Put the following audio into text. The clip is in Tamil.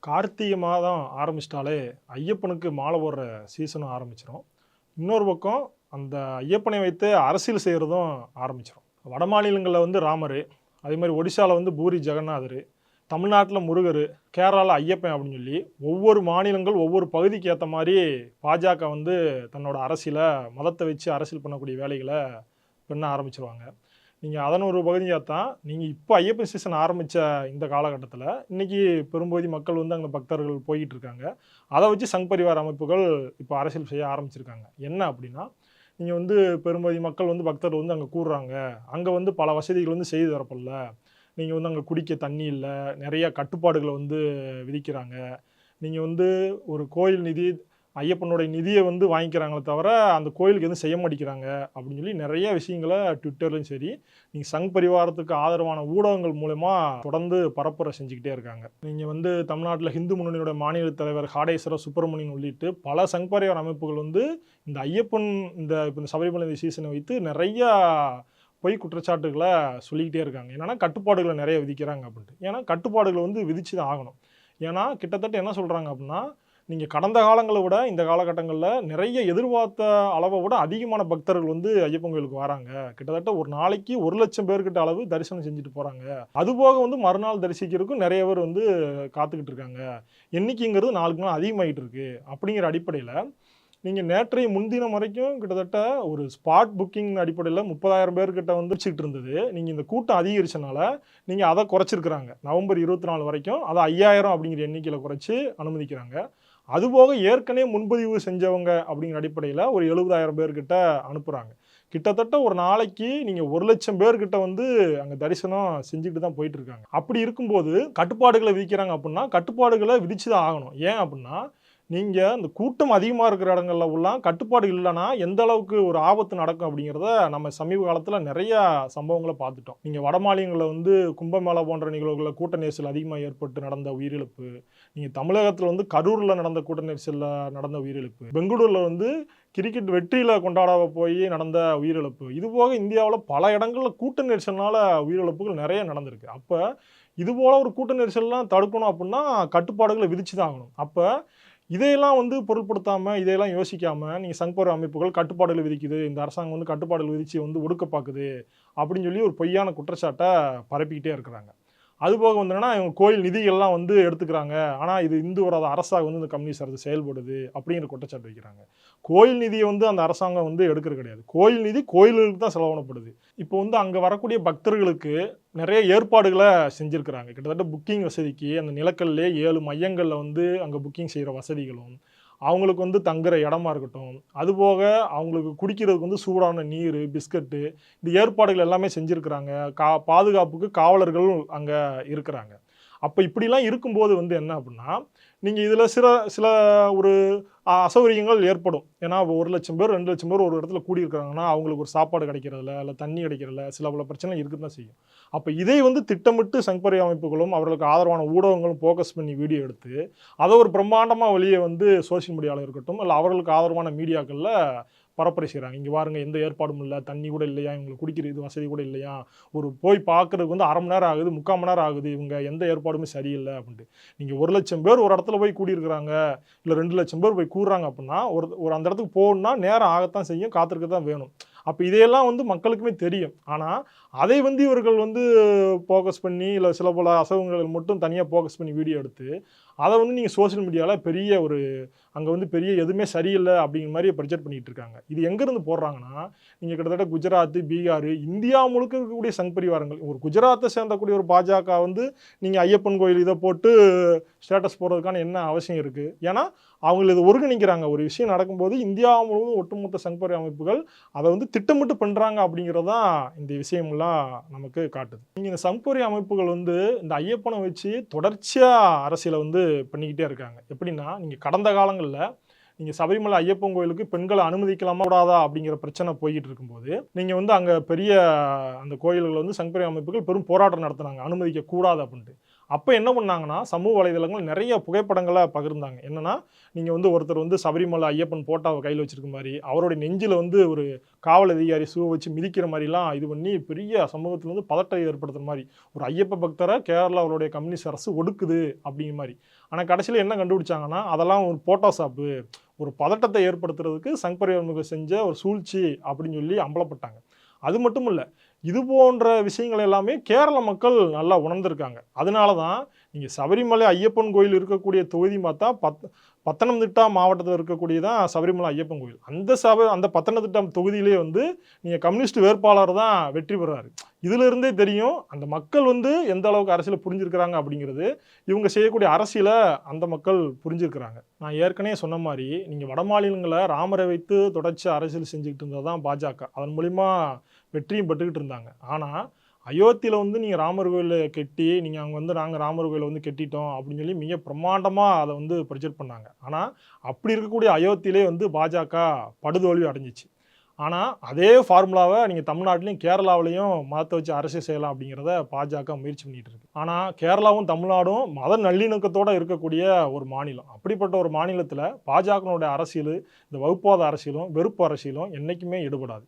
கார்த்திகை மாதம் ஆரம்பிச்சிட்டாலே ஐயப்பனுக்கு மாலை போடுற சீசனும் ஆரம்பிச்சிடும். இன்னொரு பக்கம் அந்த ஐயப்பனை வைத்து அரசியல் செய்கிறதும் ஆரம்பிச்சிடும். வட மாநிலங்களில் வந்து ராமர், அதே மாதிரி ஒடிசாவில் வந்து பூரி ஜெகநாதர், தமிழ்நாட்டில் முருகர், கேரளாவில் ஐயப்பன் அப்படின்னு சொல்லி ஒவ்வொரு மாநிலங்கள் ஒவ்வொரு பகுதிக்கு ஏற்ற மாதிரி பாஜக வந்து தன்னோட அரசியலை மதத்தை வச்சு அரசியல் பண்ணக்கூடிய வேலைகளை பண்ண ஆரம்பிச்சிருவாங்க. நீங்கள் அதன் ஒரு பகுதியாக தான் நீங்கள் இப்போ ஐயப்பன் சீசன் ஆரம்பித்த இந்த காலகட்டத்தில் இன்றைக்கி பெரும்பகுதி மக்கள் வந்து அங்கே பக்தர்கள் போய்கிட்டு இருக்காங்க. அதை வச்சு சங் பரிவார அமைப்புகள் இப்போ அரசியல் செய்ய ஆரம்பிச்சிருக்காங்க. என்ன அப்படின்னா, நீங்கள் வந்து பெரும்பகுதி மக்கள் வந்து பக்தர்கள் வந்து அங்கே கூடுறாங்க, அங்கே வந்து பல வசதிகள் வந்து செய்து தரப்படல, நீங்கள் வந்து அங்கே குடிக்க தண்ணி இல்லை, நிறைய கட்டுப்பாடுகளை வந்து விதிக்கிறாங்க, நீங்கள் வந்து ஒரு கோயில் நிதி ஐயப்பனுடைய நிதியை வந்து வாங்கிக்கிறாங்களே தவிர அந்த கோயிலுக்கு எதுவும் செய்ய மாட்டேங்கிறாங்க அப்படின்னு சொல்லி நிறைய விஷயங்களை ட்விட்டர்லையும் சரி, நீங்கள் சங் பரிவாரத்துக்கு ஆதரவான ஊடகங்கள் மூலமா தொடர்ந்து பரப்புரை செஞ்சுக்கிட்டே இருக்காங்க. நீங்கள் வந்து தமிழ்நாட்டில் ஹிந்து முன்னணியோட மாநில தலைவர் ஹாடேஸ்வர சுப்பிரமணியன் உள்ளிட்டு பல சங் பரிவார அமைப்புகள் வந்து இந்த ஐயப்பன் இப்போ இந்த சபரிமலை சீசனை வைத்து நிறையா பொய் குற்றச்சாட்டுகளை சொல்லிக்கிட்டே இருக்காங்க. என்னன்னா கட்டுப்பாடுகளை நிறைய விதிக்கிறாங்க அப்படின்ட்டு. ஏன்னா கட்டுப்பாடுகளை வந்து விதிச்சு தான் ஆகணும். ஏன்னா கிட்டத்தட்ட என்ன சொல்கிறாங்க அப்படின்னா, நீங்கள் கடந்த காலங்களை விட இந்த காலகட்டங்களில் நிறைய எதிர்பார்த்த அளவை விட அதிகமான பக்தர்கள் வந்து ஐயப்பன் கோயிலுக்கு வராங்க. கிட்டத்தட்ட ஒரு நாளைக்கு 1,00,000 பேர்கிட்ட அளவு தரிசனம் செஞ்சுட்டு போகிறாங்க. அதுபோக வந்து மறுநாள் தரிசிக்கிறதுக்கும் நிறைய பேர் வந்து காத்துக்கிட்டு இருக்காங்க. எண்ணிக்கைங்கிறது நாளுக்கு நாள் அதிகமாகிட்டு இருக்கு. அப்படிங்கிற அடிப்படையில் நீங்கள் நேற்றைய முன்தினம் வரைக்கும் கிட்டத்தட்ட ஒரு ஸ்பாட் புக்கிங் அடிப்படையில் 30,000 பேர்கிட்ட வந்து வச்சுக்கிட்டு இருந்தது. நீங்கள் இந்த கூட்டம் அதிகரிச்சனால நீங்கள் அதை குறைச்சிருக்கிறாங்க. நவம்பர் 24 வரைக்கும் அதை 5,000 அப்படிங்கிற எண்ணிக்கையில் குறைச்சி அனுமதிக்கிறாங்க. அதுபோக ஏற்கனவே முன்பதிவு செஞ்சவங்க அப்படிங்கிற அடிப்படையில் ஒரு 70,000 பேர்கிட்ட அனுப்புகிறாங்க. கிட்டத்தட்ட ஒரு நாளைக்கு நீங்கள் 1,00,000 பேர்கிட்ட வந்து அங்கே தரிசனம் செஞ்சுட்டு தான் போயிட்டு இருக்காங்க. அப்படி இருக்கும்போது கட்டுப்பாடுகளை விதிக்கிறாங்க அப்படின்னா கட்டுப்பாடுகளை விதிச்சு தான் ஆகணும். ஏன் அப்படின்னா, நீங்கள் இந்த கூட்டம் அதிகமாக இருக்கிற இடங்கள்ல உள்ளாம் கட்டுப்பாடு இல்லைன்னா எந்த அளவுக்கு ஒரு ஆபத்து நடக்கும் அப்படிங்கிறத நம்ம சமீப காலத்தில் நிறையா சம்பவங்களை பார்த்துட்டோம். நீங்கள் வட மாநிலங்களில் வந்து கும்பமேளா போன்ற நிகழ்வுகளில் கூட்ட நெரிசல் அதிகமாக ஏற்பட்டு நடந்த உயிரிழப்பு, நீங்கள் தமிழகத்தில் வந்து கரூரில் நடந்த கூட்ட நெரிசலில் நடந்த உயிரிழப்பு, பெங்களூரில் வந்து கிரிக்கெட் வெற்றியில் கொண்டாட போய் நடந்த உயிரிழப்பு, இதுபோக இந்தியாவில் பல இடங்களில் கூட்ட நெரிசல்னால உயிரிழப்புகள் நிறைய நடந்திருக்கு. அப்போ இதுபோல் ஒரு கூட்ட நெரிசல்லாம் தடுக்கணும் அப்படின்னா கட்டுப்பாடுகளை விதிச்சு தான் ஆகணும். அப்போ இதையெல்லாம் வந்து பொருட்படுத்தாமல், இதையெல்லாம் யோசிக்காமல் நீங்கள் சங் பரிவார அமைப்புகள் கட்டுப்பாடுகள் விதிக்குது, இந்த அரசாங்கம் வந்து கட்டுப்பாடுகள் விதித்து வந்து ஒடுக்க பார்க்குது அப்படின்னு சொல்லி ஒரு பொய்யான குற்றச்சாட்டை பரப்பிக்கிட்டே இருக்கிறாங்க. அதுபோக வந்து என்னன்னா, இவங்க கோயில் நிதிகள்லாம் வந்து எடுத்துக்கிறாங்க, ஆனால் இது இந்து வராத அரசாக வந்து இந்த கம்யூனிஸ்ட் அரசு செயல்படுது அப்படிங்கிற குற்றச்சாட்டு வைக்கிறாங்க. கோயில் நிதியை வந்து அந்த அரசாங்கம் வந்து எடுக்கிறது கிடையாது. கோயில் நிதி கோயில்களுக்கு தான் செலவணப்படுது. இப்போ வந்து அங்கே வரக்கூடிய பக்தர்களுக்கு நிறைய ஏற்பாடுகளை செஞ்சுருக்கிறாங்க. கிட்டத்தட்ட புக்கிங் வசதிக்கு அந்த நிலக்கல்லே 7 மையங்களில் வந்து அங்கே புக்கிங் செய்கிற வசதிகளும், அவங்களுக்கு வந்து தங்குற இடமா இருக்கட்டும், அதுபோக அவங்களுக்கு குடிக்கிறதுக்கு வந்து சூடான நீர், பிஸ்கட்டு, இந்த ஏற்பாடுகள் எல்லாமே செஞ்சுருக்கிறாங்க. பாதுகாப்புக்கு காவலர்கள் அங்கே இருக்கிறாங்க. அப்போ இப்படிலாம் இருக்கும்போது வந்து என்ன அப்படின்னா, நீங்கள் இதில் சில ஒரு அசௌகரியங்கள் ஏற்படும். ஏன்னா 1,00,000 பேர் 2,00,000 பேர் ஒரு இடத்துல கூடியிருக்கிறாங்கன்னா அவங்களுக்கு ஒரு சாப்பாடு கிடைக்கிறதில்ல, இல்லை தண்ணி கிடைக்கிறதில்ல, சில பல பிரச்சனை இருக்க தான் செய்யும். அப்போ இதை வந்து திட்டமிட்டு சங் பரிவார அமைப்புகளும் அவர்களுக்கு ஆதரவான ஊடகங்களும் ஃபோக்கஸ் பண்ணி வீடியோ எடுத்து அதை ஒரு பிரம்மாண்டமாக வெளியே வந்து சோசியல் மீடியாவில் இருக்கட்டும், இல்லை அவர்களுக்கு ஆதரவான மீடியாக்களில் பரப்புரை செய்கிறாங்க. இங்கே பாருங்க, எந்த ஏற்பாடும் இல்லை, தண்ணி கூட இல்லையா, இவங்களுக்கு குடிக்கிற இது வசதி கூட இல்லையா, ஒரு போய் பார்க்குறதுக்கு வந்து 1/2 மணி நேரம் ஆகுது, 3/4 மணி நேரம் ஆகுது, இவங்க எந்த ஏற்பாடுமே சரியில்லை அப்படின்ட்டு. நீங்கள் 1,00,000 பேர் ஒரு இடத்துல போய் கூடியிருக்கிறாங்க, இல்லை 2,00,000 பேர் போய் கூடுறாங்க அப்படின்னா ஒரு அந்த இடத்துக்கு போகணுன்னா நேரம் ஆகத்தான் செய்யும், காத்திருக்க தான் வேணும். அப்போ இதையெல்லாம் வந்து மக்களுக்குமே தெரியும். ஆனால் அதை வந்து இவர்கள் வந்து ஃபோக்கஸ் பண்ணி, இல்லை சில பல அசைவங்கள் மட்டும் தனியாக ஃபோக்கஸ் பண்ணி வீடியோ எடுத்து அதை வந்து நீங்கள் சோசியல் மீடியாவில் பெரிய ஒரு அங்கே வந்து பெரிய எதுவுமே சரியில்லை அப்படிங்கிற மாதிரி ப்ரொஜெக்ட் பண்ணிகிட்டு இருக்காங்க. இது எங்கேருந்து போடுறாங்கன்னா, நீங்கள் கிட்டத்தட்ட குஜராத், பீகார், இந்தியா முழுக்க இருக்கக்கூடிய சங் பரிவாரங்கள், ஒரு குஜராத்தை சேர்ந்தக்கூடிய ஒரு பாஜக வந்து நீங்கள் ஐயப்பன் கோயில் இதை போட்டு ஸ்டேட்டஸ் போடுறதுக்கான என்ன அவசியம் இருக்குது? ஏன்னா அவங்க இதை ஒருங்கிணைக்கிறாங்க. ஒரு விஷயம் நடக்கும்போது இந்தியா முழுவதும் ஒட்டுமொத்த சங் பரிவார அமைப்புகள் அதை வந்து திட்டமிட்டு பண்ணுறாங்க அப்படிங்கிறதான் இந்த விஷயம்லாம் நமக்கு காட்டுது. நீங்கள் இந்த சங் பரிவார அமைப்புகள் வந்து இந்த ஐயப்பனை வச்சு தொடர்ச்சியாக அரசியலை வந்து பண்ணிக்கிட்டே இருக்காங்க. எப்படின்னா, நீங்கள் கடந்த காலங்களில் நீங்கள் சபரிமலை ஐயப்பன் கோயிலுக்கு பெண்களை அனுமதிக்கலாமா கூடாதா அப்படிங்கிற பிரச்சனை போய்கிட்டு இருக்கும்போது, நீங்கள் வந்து அங்கே பெரிய அந்த கோயில்களை வந்து சங் பரிவார அமைப்புகள் பெரும் போராட்டம் நடத்துனாங்க, அனுமதிக்க கூடாது அப்படின்ட்டு. அப்போ என்ன பண்ணாங்கன்னா, சமூக வலைதளங்கள் நிறைய புகைப்படங்கள பகிர்ந்தாங்க. என்னன்னா, நீங்க வந்து ஒருத்தர் வந்து சபரிமலை ஐயப்பன் ஃபோட்டோவ கையில வச்சிருக்க மாரி, அவருடைய நெஞ்சில வந்து ஒரு காவல் அதிகாரி ஷூ வச்சு மிதிக்கிற மாரிலாம் இது பண்ணி பெரிய சமூகத்தில வந்து பதட்டம் ஏற்படுத்துற மாரி, ஒரு ஐயப்ப பக்தர கேரளாவுடைய கம்யூனிஸ்ட் அரசு ஒடுக்குது அப்படிங்கிற மாரி. ஆனா கடைசியில என்ன கண்டுபிடிச்சாங்கன்னா, அதெல்லாம் ஒரு போட்டோஷாப்பு. ஒரு பதட்டத்தை ஏற்படுத்துறதுக்கு சங் பரிவார் செஞ்ச ஒரு சூழ்ச்சி அப்படின்னு சொல்லி அம்பலப்பட்டாங்க. அது மட்டும் இல்ல. இது போன்ற விஷயங்கள் எல்லாமே கேரள மக்கள் நல்லா உணர்ந்திருக்காங்க. அதனால தான் நீங்க சபரிமலை ஐயப்பன் கோயில் இருக்கக்கூடிய தொகுதி பார்த்தா பத்தனம்திட்டா மாவட்டத்தில இருக்கக்கூடிய தான் சபரிமலை ஐயப்பன் கோயில். அந்த பத்தனம்திட்டா தொகுதியிலேயே வந்து நீங்க கம்யூனிஸ்ட் வேட்பாளர் தான் வெற்றி பெறாரு. இதிலிருந்தே தெரியும் அந்த மக்கள் வந்து எந்த அளவுக்கு அரசியல புரிஞ்சிருக்கிறாங்க அப்படிங்கிறது, இவங்க செய்யக்கூடிய அரசியல அந்த மக்கள் புரிஞ்சிருக்கிறாங்க. நான் ஏற்கனவே சொன்ன மாரி, நீங்க வடமாநிலங்கள்ல ராமரை வைத்து தொடர்ச்சியா அரசியல் செஞ்சுகிட்டு இருந்தது தான் பாஜக. அதன் மூலியமா வெற்றியும் பெற்றுக்கிட்டு இருந்தாங்க. ஆனா, அயோத்தியில வந்து நீங்க ராமர் கோயில கட்டி, நீங்க அங்க வந்து நாங்க ராமர் கோயில வந்து கட்டிட்டோம் அப்படின்னு சொல்லி மிக பிரம்மாண்டமா அத வந்து ப்ரொஜெக்ட் பண்ணாங்க. ஆனா, அப்படி இருக்கக்கூடிய அயோத்தியிலே வந்து பாஜக படுதோல்வி அடைஞ்சுச்சு. ஆனா, அதே ஃபார்முலாவ நீங்க தமிழ்நாட்டிலயும், கேரளாவிலயும் மதத்த வச்சு அரசியல் செய்யலாம் அப்படிங்கிறத பாஜக முயற்சி பண்ணிட்டு இருக்கு. ஆனா, கேரளாவும், தமிழ்நாடும் மத நல்லிணக்கத்தோட இருக்கக்கூடிய ஒரு மாநிலம். அப்படிப்பட்ட ஒரு மாநிலத்தில பாஜகனுடைய அரசியலு, இந்த வகுப்புவாத அரசியலும், வெறுப்பு அரசியலும் என்னைக்குமே எடுபடாது.